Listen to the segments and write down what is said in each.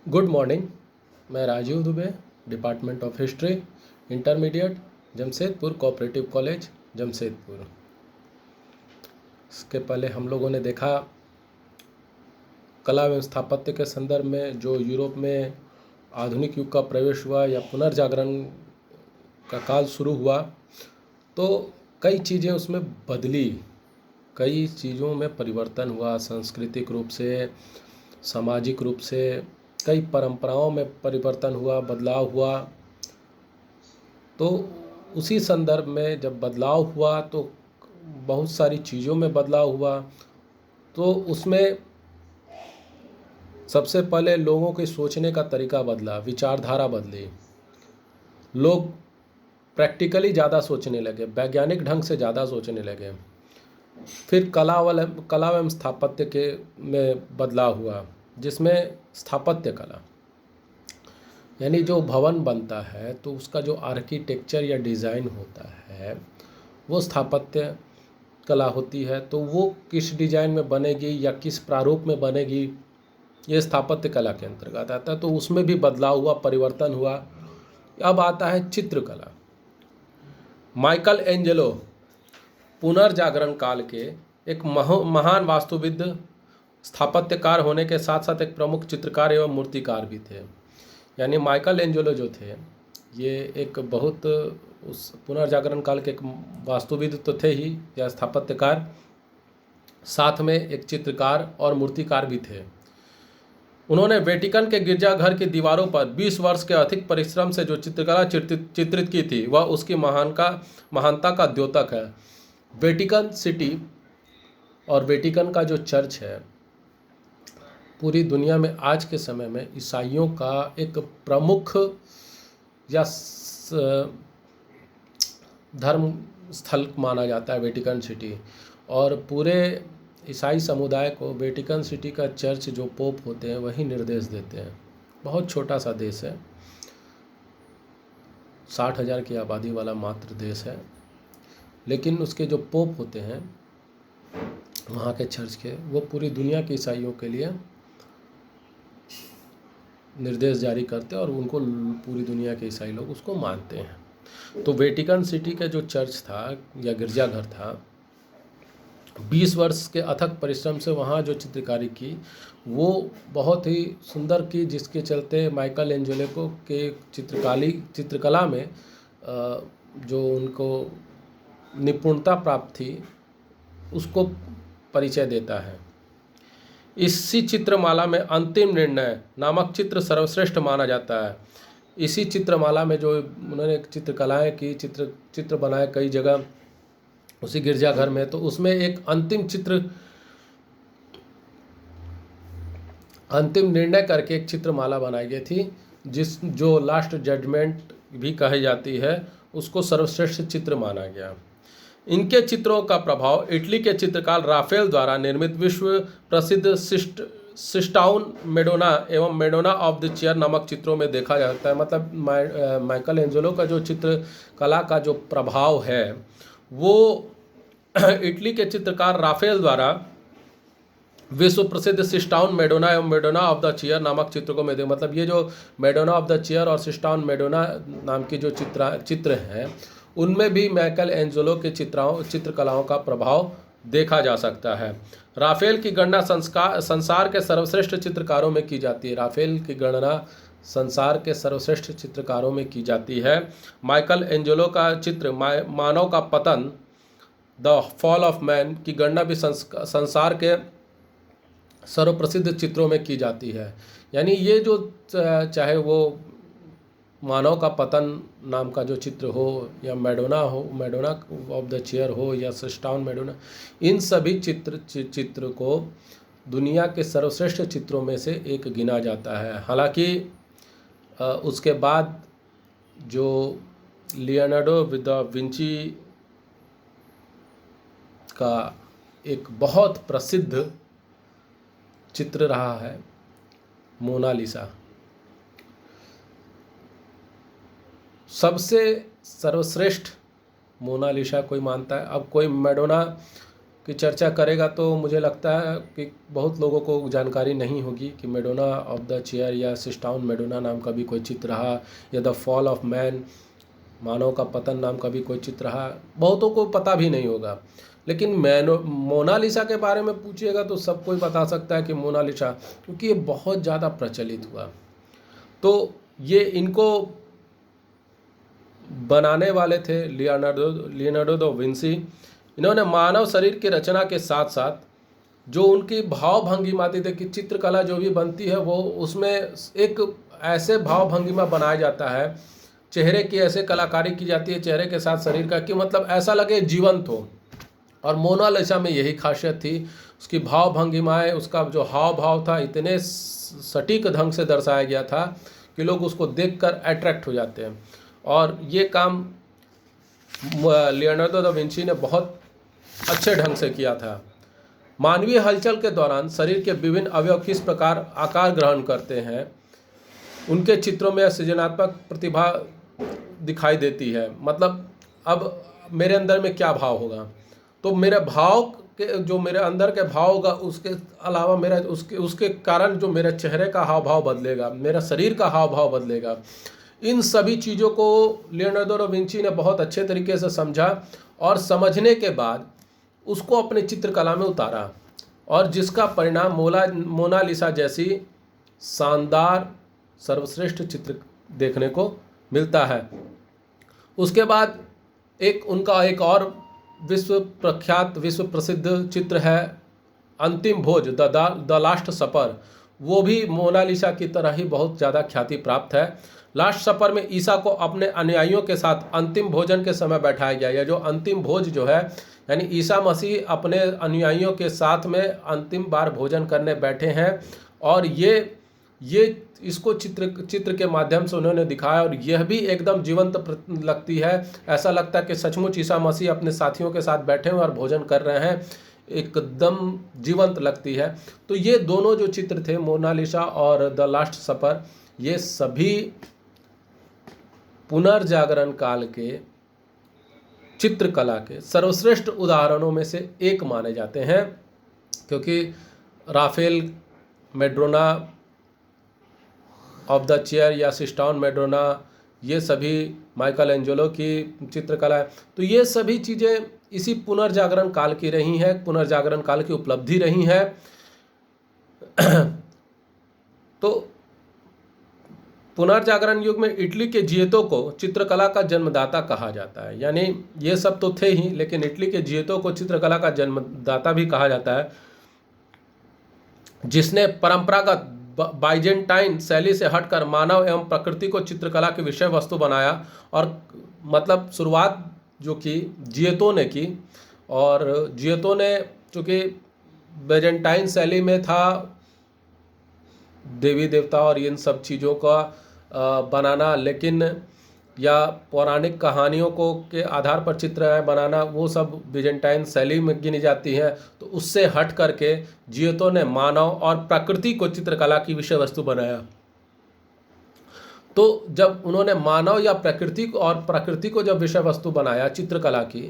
Good morning. मैं Rajiv Dubey, department of history, intermediate, Jamshedpur cooperative college, Jamshedpur. इसके पहले हम लोगों ने देखा कला एवं स्थापत्य के संदर्भ में जो यूरोप में आधुनिक युग का प्रवेश हुआ या पुनर्जागरण का काल शुरू हुआ, तो कई चीज़ें उसमें बदली, कई चीज़ों में परिवर्तन हुआ। सांस्कृतिक रूप से, सामाजिक रूप से कई परंपराओं में परिवर्तन हुआ, बदलाव हुआ। तो उसी संदर्भ में जब बदलाव हुआ तो बहुत सारी चीज़ों में बदलाव हुआ। तो उसमें सबसे पहले लोगों के सोचने का तरीका बदला, विचारधारा बदली। लोग प्रैक्टिकली ज़्यादा सोचने लगे, वैज्ञानिक ढंग से ज़्यादा सोचने लगे। फिर कला एवं स्थापत्य के में बदलाव हुआ, जिसमें स्थापत्य कला यानी जो भवन बनता है तो उसका जो आर्किटेक्चर या डिज़ाइन होता है वो स्थापत्य कला होती है। तो वो किस डिज़ाइन में बनेगी या किस प्रारूप में बनेगी, ये स्थापत्य कला के अंतर्गत आता है। तो उसमें भी बदलाव हुआ, परिवर्तन हुआ। अब आता है चित्रकला। माइकल एंजेलो पुनर्जागरण काल के एक महान वास्तुविद, स्थापत्यकार होने के साथ साथ एक प्रमुख चित्रकार एवं मूर्तिकार भी थे। यानी माइकल एंजेलो जो थे, ये एक बहुत उस पुनर्जागरण काल के एक वास्तुविद तो थे ही या स्थापत्यकार, साथ में एक चित्रकार और मूर्तिकार भी थे। उन्होंने वेटिकन के गिरजाघर की दीवारों पर 20 वर्ष के अधिक परिश्रम से जो चित्रकला चित्रित की थी वह उसकी महानता का द्योतक है। वेटिकन सिटी और वेटिकन का जो चर्च है, पूरी दुनिया में आज के समय में ईसाइयों का एक प्रमुख या धर्म स्थल माना जाता है वेटिकन सिटी। और पूरे ईसाई समुदाय को वेटिकन सिटी का चर्च जो पोप होते हैं वही निर्देश देते हैं। बहुत छोटा सा देश है, 60,000 की आबादी वाला मात्र देश है, लेकिन उसके जो पोप होते हैं वहाँ के चर्च के, वो पूरी दुनिया के ईसाइयों के लिए निर्देश जारी करते हैं और उनको पूरी दुनिया के ईसाई लोग उसको मानते हैं। तो वेटिकन सिटी का जो चर्च था या गिरजाघर था, 20 वर्ष के अथक परिश्रम से वहाँ जो चित्रकारी की वो बहुत ही सुंदर की, जिसके चलते माइकल एंजेलो को के चित्रकला में जो उनको निपुणता प्राप्त थी उसको परिचय देता है। इसी चित्रमाला में अंतिम निर्णय नामक चित्र सर्वश्रेष्ठ माना जाता है। इसी चित्रमाला में जो उन्होंने चित्रकलाएं की, चित्र बनाए कई जगह उसी गिरजाघर में, तो उसमें एक अंतिम निर्णय करके एक चित्रमाला बनाई गई थी, जो लास्ट जजमेंट भी कही जाती है, उसको सर्वश्रेष्ठ चित्र माना गया। इनके चित्रों का प्रभाव इटली के चित्रकार राफेल द्वारा निर्मित विश्व प्रसिद्ध सिस्टाउन मेडोना एवं मेडोना ऑफ द चेयर नामक चित्रों में देखा जाता है। मतलब माइकल एंजेलो का जो चित्रकला का जो प्रभाव है वो इटली के चित्रकार राफेल द्वारा विश्व प्रसिद्ध सिस्टाउन मेडोना एवं मेडोना ऑफ द चेयर नामक चित्रों में मतलब ये जो मेडोना ऑफ द चेयर और सिस्टाउन मेडोना नाम की जो चित्र हैं, उनमें भी माइकल एंजेलो के चित्रकलाओं का प्रभाव देखा जा सकता है। राफेल की गणना संसार के सर्वश्रेष्ठ चित्रकारों में की जाती है। राफेल की गणना संसार के सर्वश्रेष्ठ चित्रकारों में की जाती है। माइकल एंजेलो का चित्र मानव का पतन, द फॉल ऑफ मैन की गणना भी संसार के सर्वप्रसिद्ध चित्रों में की जाती है। यानी ये जो चाहे वो मानव का पतन नाम का जो चित्र हो या मेडोना ऑफ द चेयर हो या सिस्टाउन मेडोना, इन सभी चित्र को दुनिया के सर्वश्रेष्ठ चित्रों में से एक गिना जाता है। हालांकि उसके बाद जो लियोनार्डो दा विंची का एक बहुत प्रसिद्ध चित्र रहा है मोनालिसा, सबसे सर्वश्रेष्ठ मोनालिसा कोई मानता है। अब कोई मैडोना की चर्चा करेगा तो मुझे लगता है कि बहुत लोगों को जानकारी नहीं होगी कि मेडोना ऑफ द चेयर या सिस्टाउन मेडोना नाम का भी कोई चित्र रहा, या द फॉल ऑफ मैन, मानव का पतन नाम का भी कोई चित्र रहा, बहुतों को पता भी नहीं होगा। लेकिन मोनालिसा के बारे में पूछिएगा तो सब कोई बता सकता है कि मोनालिसा, क्योंकि ये बहुत ज़्यादा प्रचलित हुआ। तो ये इनको बनाने वाले थे लियोनार्डो दा विंसी। इन्होंने मानव शरीर की रचना के साथ साथ जो उनकी भाव भंगिमा थी, कि चित्रकला जो भी बनती है वो उसमें एक ऐसे भाव भंगिमा बनाया जाता है, चेहरे की ऐसे कलाकारी की जाती है चेहरे के साथ शरीर का, कि मतलब ऐसा लगे जीवंत हो। और मोनालिसा में यही खासियत थी, उसकी भाव भंगिमाएँ, उसका जो हाव भाव था इतने सटीक ढंग से दर्शाया गया था कि लोग उसको देखकर अट्रैक्ट हो जाते हैं। और ये काम लियोनार्डो दा विंची ने बहुत अच्छे ढंग से किया था। मानवीय हलचल के दौरान शरीर के विभिन्न अवयव किस प्रकार आकार ग्रहण करते हैं, उनके चित्रों में सृजनात्मक प्रतिभा दिखाई देती है। मतलब अब मेरे अंदर में क्या भाव होगा, तो मेरे भाव के जो मेरे अंदर के भाव होगा उसके अलावा मेरा उसके कारण जो मेरे चेहरे का हाव भाव बदलेगा, मेरा शरीर का हाव भाव बदलेगा। इन सभी चीज़ों को लियोनार्डो दा विंची ने बहुत अच्छे तरीके से समझा और समझने के बाद उसको अपने चित्रकला में उतारा, और जिसका परिणाम मोनालिसा जैसी शानदार सर्वश्रेष्ठ चित्र देखने को मिलता है। उसके बाद उनका एक और विश्व प्रख्यात विश्व प्रसिद्ध चित्र है अंतिम भोज, द लास्ट सपर। वो भी मोनालिसा की तरह ही बहुत ज़्यादा ख्याति प्राप्त है। लास्ट सपर में ईसा को अपने अनुयायियों के साथ अंतिम भोजन के समय बैठाया गया। यह जो अंतिम भोज जो है, यानी ईसा मसीह अपने अनुयायियों के साथ में अंतिम बार भोजन करने बैठे हैं, और ये इसको चित्र के माध्यम से उन्होंने दिखाया, और यह भी एकदम जीवंत लगती है। ऐसा लगता है कि सचमुच ईसा मसीह अपने साथियों के साथ बैठे हुए और भोजन कर रहे हैं, एकदम जीवंत लगती है। तो ये दोनों जो चित्र थे, मोनालिसा और द लास्ट सपर, ये सभी पुनर्जागरण काल के चित्रकला के सर्वश्रेष्ठ उदाहरणों में से एक माने जाते हैं, क्योंकि राफेल मेड्रोना ऑफ द चेयर या सिस्टाउन मेड्रोना, ये सभी माइकल एंजेलो की चित्रकला है। तो ये सभी चीज़ें इसी पुनर्जागरण काल की रही हैं, पुनर्जागरण काल की उपलब्धि रही हैं। तो पुनर्जागरण युग में इटली के जिएतो को चित्रकला का जन्मदाता कहा जाता है। यानी ये सब तो थे ही, लेकिन इटली के जिएतो को चित्रकला का जन्मदाता भी कहा जाता है, जिसने परंपरागत बाइजेंटाइन शैली से हटकर मानव एवं प्रकृति को चित्रकला की विषय वस्तु बनाया। और मतलब शुरुआत जो की जिएतो ने की, और जिएतो ने चूँकि बाइजेंटाइन शैली में था, देवी देवता और इन सब चीज़ों का बनाना, लेकिन या पौराणिक कहानियों को के आधार पर चित्र बनाना, वो सब बाइजेंटाइन शैली में गिनी जाती हैं। तो उससे हट करके जिएतो ने मानव और प्रकृति को चित्रकला की विषय वस्तु बनाया। तो जब उन्होंने मानव या प्रकृति को जब विषय वस्तु बनाया चित्रकला की,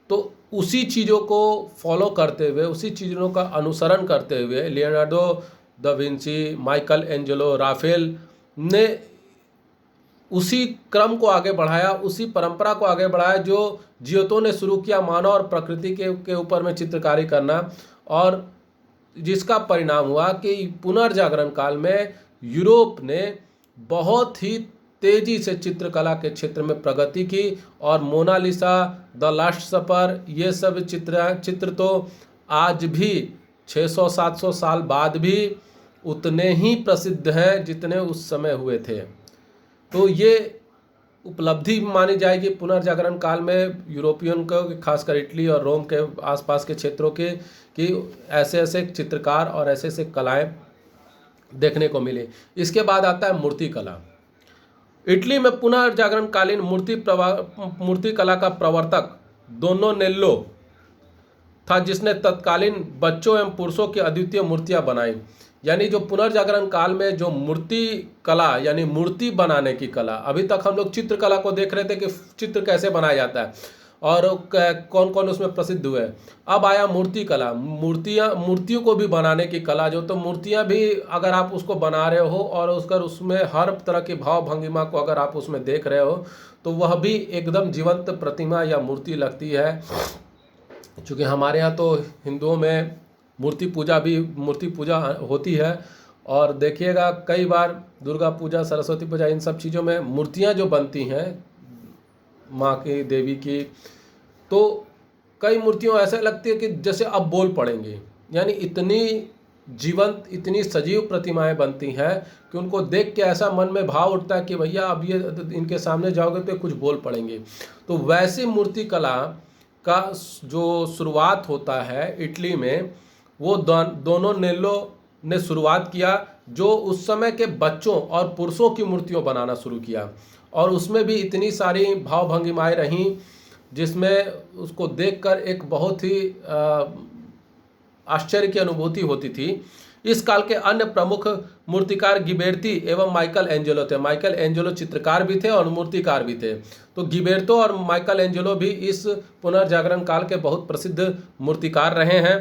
तो उसी चीज़ों को फॉलो करते हुए, उसी चीज़ों का अनुसरण करते हुए Leonardo da Vinci, Michael Angelo, Rafale ने उसी क्रम को आगे बढ़ाया, उसी परंपरा को आगे बढ़ाया जो जिएतो ने शुरू किया, मानव और प्रकृति के ऊपर में चित्रकारी करना। और जिसका परिणाम हुआ कि पुनर्जागरण काल में यूरोप ने बहुत ही तेजी से चित्रकला के क्षेत्र में प्रगति की, और मोनालिसा, द लास्ट सपर, ये सब चित्र तो आज भी 600-700 साल बाद भी उतने ही प्रसिद्ध हैं जितने उस समय हुए थे। तो ये उपलब्धि मानी जाएगी पुनर्जागरण काल में यूरोपियन को, खासकर इटली और रोम के आसपास के क्षेत्रों के, कि ऐसे ऐसे चित्रकार और ऐसे ऐसे कलाएं देखने को मिली। इसके बाद आता है मूर्ति कला। इटली में पुनर्जागरण कालीन मूर्ति कला का प्रवर्तक दोनोनेल्लो था, जिसने तत्कालीन बच्चों एवं पुरुषों की अद्वितीय मूर्तियां बनाई। यानी जो पुनर्जागरण काल में जो मूर्ति कला, यानी मूर्ति बनाने की कला, अभी तक हम लोग चित्रकला को देख रहे थे कि चित्र कैसे बनाया जाता है, और कौन कौन उसमें प्रसिद्ध हुए। अब आया मूर्ति कला, मूर्तियों को भी बनाने की कला, जो तो मूर्तियां भी अगर आप उसको बना रहे हो और उसमें हर तरह की भाव भंगिमा को अगर आप उसमें देख रहे हो तो वह भी एकदम जीवंत प्रतिमा या मूर्ति लगती है। चूँकि हमारे यहाँ तो हिंदुओं में मूर्ति पूजा होती है, और देखिएगा कई बार दुर्गा पूजा, सरस्वती पूजा, इन सब चीज़ों में मूर्तियाँ जो बनती हैं माँ की, देवी की, तो कई मूर्तियों ऐसे लगती है कि जैसे अब बोल पड़ेंगी। यानी इतनी जीवंत, इतनी सजीव प्रतिमाएं बनती हैं कि उनको देख के ऐसा मन में भाव उठता है कि भैया अब ये इनके सामने जाओगे तो कुछ बोल पड़ेंगे। तो वैसी मूर्ति कला का जो शुरुआत होता है इटली में, वो दोनों नेल्लो ने शुरुआत किया, जो उस समय के बच्चों और पुरुषों की मूर्तियों बनाना शुरू किया। और उसमें भी इतनी सारी भाव भंगिमाएँ रहीं जिसमें उसको देखकर एक बहुत ही आश्चर्य की अनुभूति होती थी। इस काल के अन्य प्रमुख मूर्तिकार गिबेर्ती एवं माइकल एंजेलो थे। माइकल एंजेलो चित्रकार भी थे और मूर्तिकार भी थे। तो गिबेर्तो और माइकल एंजेलो भी इस पुनर्जागरण काल के बहुत प्रसिद्ध मूर्तिकार रहे हैं।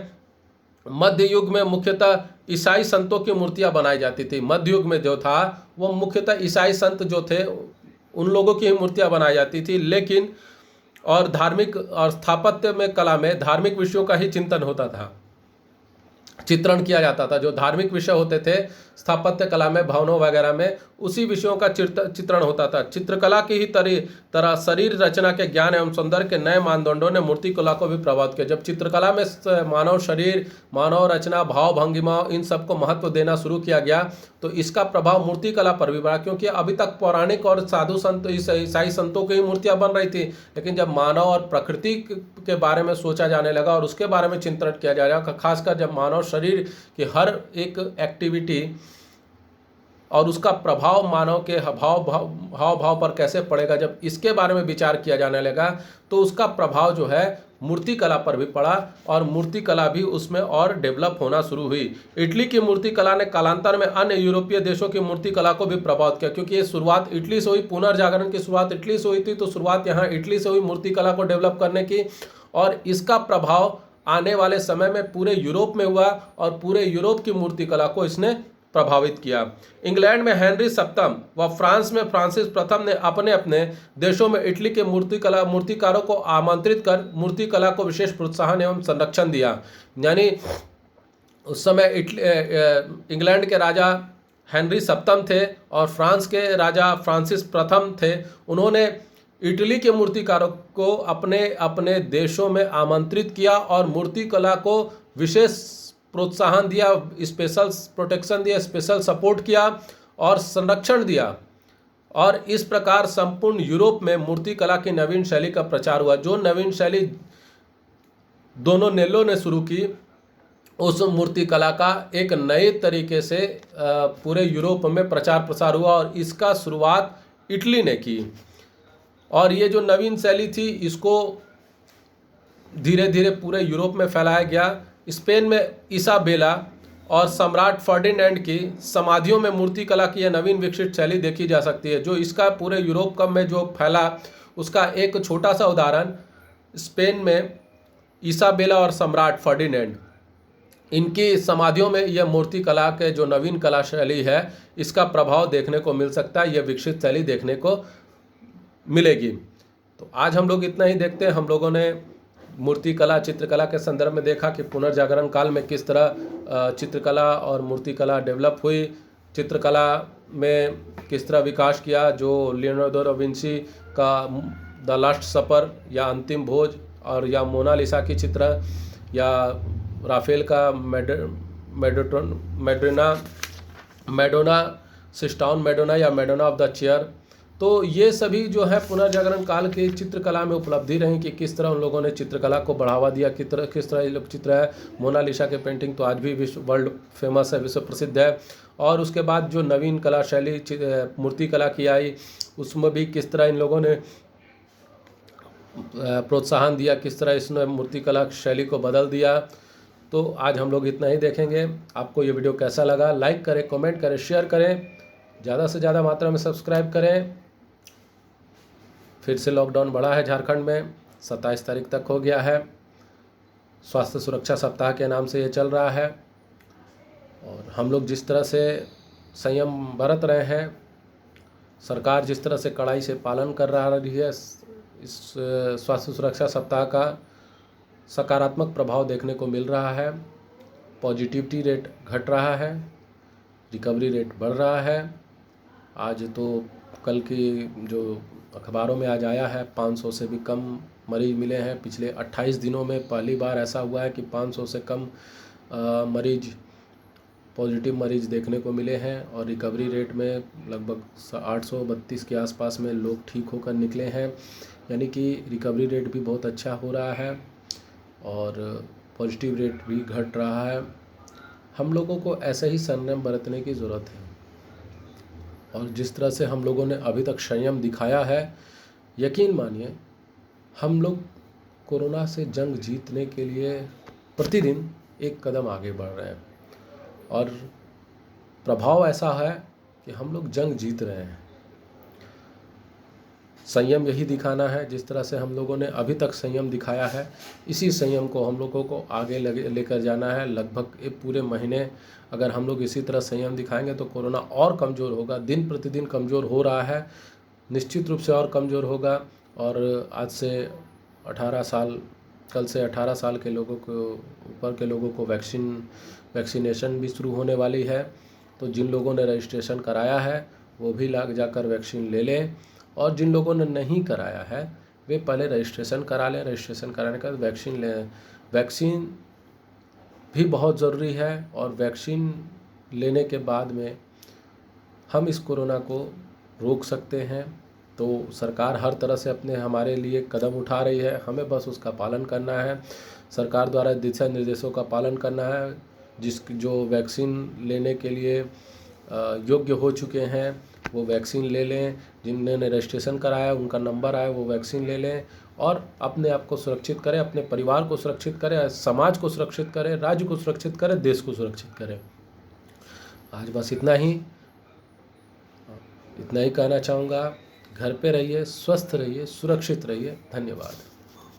मध्य युग में मुख्यतः ईसाई संतों की मूर्तियां बनाई जाती थी। मध्य युग में जो था वो मुख्यतः ईसाई संत जो थे उन लोगों की ही मूर्तियां बनाई जाती थी। लेकिन और धार्मिक और स्थापत्य में कला में धार्मिक विषयों का ही चिंतन होता था, चित्रण किया जाता था। जो धार्मिक विषय होते थे स्थापत्य कला में, भवनों वगैरह में, उसी विषयों का चित्रण होता था। चित्रकला की ही तरह शरीर रचना के ज्ञान एवं सौंदर्य के नए मानदंडों ने मूर्ति कला को भी प्रभावित किया। जब चित्रकला में मानव शरीर, मानव रचना, भाव भंगिमा, इन सबको महत्व देना शुरू किया गया तो इसका प्रभाव मूर्ति कला पर भी पड़ा। क्योंकि अभी तक पौराणिक और साधु संत, ईसाई संतों की ही मूर्तियाँ बन रही थी, लेकिन जब मानव और प्रकृति के बारे में सोचा जाने लगा और उसके बारे में चिंतन किया जाएगा, खासकर जब मानव शरीर की हर एक एक्टिविटी और उसका प्रभाव मानव के हाव भाव पर कैसे पड़ेगा, जब इसके बारे में विचार किया जाने लगा तो उसका प्रभाव जो है मूर्ति कला पर भी पड़ा और मूर्ति कला भी उसमें और डेवलप होना शुरू हुई। इटली की मूर्ति कला ने कालांतर में अन्य यूरोपीय देशों की मूर्ति कला को भी प्रभावित किया। क्योंकि ये शुरुआत इटली से हुई, पुनर्जागरण की शुरुआत इटली से हुई थी, तो शुरुआत यहाँ इटली से हुई मूर्ति कला को डेवलप करने की, और इसका प्रभाव आने वाले समय में पूरे यूरोप में हुआ और पूरे यूरोप की मूर्ति कला को इसने प्रभावित किया। इंग्लैंड में हेनरी सप्तम व फ्रांस में फ्रांसिस प्रथम ने अपने अपने देशों में इटली के मूर्तिकारों को आमंत्रित कर मूर्ति कला को विशेष प्रोत्साहन एवं संरक्षण दिया। यानी उस समय इंग्लैंड के राजा हेनरी सप्तम थे और फ्रांस के राजा फ्रांसिस प्रथम थे। उन्होंने इटली के मूर्तिकारों को अपने अपने देशों में आमंत्रित किया और मूर्ति कला को विशेष प्रोत्साहन दिया, स्पेशल प्रोटेक्शन दिया, स्पेशल सपोर्ट किया और संरक्षण दिया। और इस प्रकार संपूर्ण यूरोप में मूर्ति कला की नवीन शैली का प्रचार हुआ। जो नवीन शैली दोनों नेल्लो ने शुरू की, उस मूर्ति कला का एक नए तरीके से पूरे यूरोप में प्रचार प्रसार हुआ और इसका शुरुआत इटली ने की। और ये जो नवीन शैली थी इसको धीरे धीरे पूरे यूरोप में फैलाया गया। स्पेन में इसाबेला और सम्राट फर्डिनेंड की समाधियों में मूर्ति कला की यह नवीन विकसित शैली देखी जा सकती है। जो इसका पूरे यूरोप में जो फैला उसका एक छोटा सा उदाहरण, स्पेन में इसाबेला और सम्राट फर्डिनेंड, इनकी समाधियों में यह मूर्ति कला के जो नवीन कला शैली है इसका प्रभाव देखने को मिल सकता है, यह विकसित शैली देखने को मिलेगी। तो आज हम लोग इतना ही देखते हैं। हम लोगों ने मूर्ति कला, चित्रकला के संदर्भ में देखा कि पुनर्जागरण काल में किस तरह चित्रकला और मूर्ति कला डेवलप हुई, चित्रकला में किस तरह विकास किया। जो लियोनार्डो दा विंची का द लास्ट सपर या अंतिम भोज, और या मोनालिसा की चित्र, या राफेल का मैडोना सिस्टाउन मैडोना या मैडोना ऑफ द चेयर, तो ये सभी जो है पुनर्जागरण काल की चित्रकला में उपलब्धि रही कि किस तरह उन लोगों ने चित्रकला को बढ़ावा दिया, किस तरह ये लोग चित्र है। मोनालिसा के पेंटिंग तो आज भी वर्ल्ड फेमस है, विश्व प्रसिद्ध है। और उसके बाद जो नवीन कला शैली मूर्ति कला की आई, उसमें भी किस तरह इन लोगों ने प्रोत्साहन दिया, किस तरह इसने मूर्ति कला शैली को बदल दिया। तो आज हम लोग इतना ही देखेंगे। आपको ये वीडियो कैसा लगा, लाइक करें, कमेंट करें, शेयर करें, ज़्यादा से ज़्यादा मात्रा में सब्सक्राइब करें। फिर से लॉकडाउन बढ़ा है झारखंड में, 27 तारीख तक हो गया है। स्वास्थ्य सुरक्षा सप्ताह के नाम से ये चल रहा है और हम लोग जिस तरह से संयम बरत रहे हैं, सरकार जिस तरह से कड़ाई से पालन कर रही है, इस स्वास्थ्य सुरक्षा सप्ताह का सकारात्मक प्रभाव देखने को मिल रहा है। पॉजिटिविटी रेट घट रहा है, रिकवरी रेट बढ़ रहा है। आज तो कल की जो अखबारों में आज आया है 500 से भी कम मरीज मिले हैं। पिछले 28 दिनों में पहली बार ऐसा हुआ है कि 500 से कम पॉजिटिव मरीज देखने को मिले हैं और रिकवरी रेट में लगभग 832 के आसपास में लोग ठीक होकर निकले हैं। यानी कि रिकवरी रेट भी बहुत अच्छा हो रहा है और पॉजिटिव रेट भी घट रहा है। हम लोगों को ऐसे ही संयम बरतने की ज़रूरत है और जिस तरह से हम लोगों ने अभी तक संयम दिखाया है, यकीन मानिए हम लोग कोरोना से जंग जीतने के लिए प्रतिदिन एक कदम आगे बढ़ रहे हैं और प्रभाव ऐसा है कि हम लोग जंग जीत रहे हैं। संयम यही दिखाना है। जिस तरह से हम लोगों ने अभी तक संयम दिखाया है, इसी संयम को हम लोगों को आगे लेकर जाना है। लगभग एक पूरे महीने अगर हम लोग इसी तरह संयम दिखाएंगे तो कोरोना और कमज़ोर होगा। दिन प्रतिदिन कमज़ोर हो रहा है, निश्चित रूप से और कमज़ोर होगा। और आज से 18 साल, कल से 18 साल के लोगों को ऊपर के लोगों को वैक्सीनेशन भी शुरू होने वाली है। तो जिन लोगों ने रजिस्ट्रेशन कराया है वो भी लाग जाकर वैक्सीन ले लें और जिन लोगों ने नहीं कराया है वे पहले रजिस्ट्रेशन करा लें। रजिस्ट्रेशन कराने के बाद वैक्सीन लें। वैक्सीन भी बहुत ज़रूरी है और वैक्सीन लेने के बाद में हम इस कोरोना को रोक सकते हैं। तो सरकार हर तरह से हमारे लिए कदम उठा रही है, हमें बस उसका पालन करना है। सरकार द्वारा दिशा निर्देशों का पालन करना है। जो वैक्सीन लेने के लिए योग्य हो चुके हैं वो वैक्सीन ले लें। जिन्होंने रजिस्ट्रेशन कराया उनका नंबर आए वो वैक्सीन ले लें और अपने आप को सुरक्षित करें, अपने परिवार को सुरक्षित करें, समाज को सुरक्षित करें, राज्य को सुरक्षित करें, देश को सुरक्षित करें। आज बस इतना ही कहना चाहूँगा। घर पे रहिए, स्वस्थ रहिए, सुरक्षित रहिए। धन्यवाद।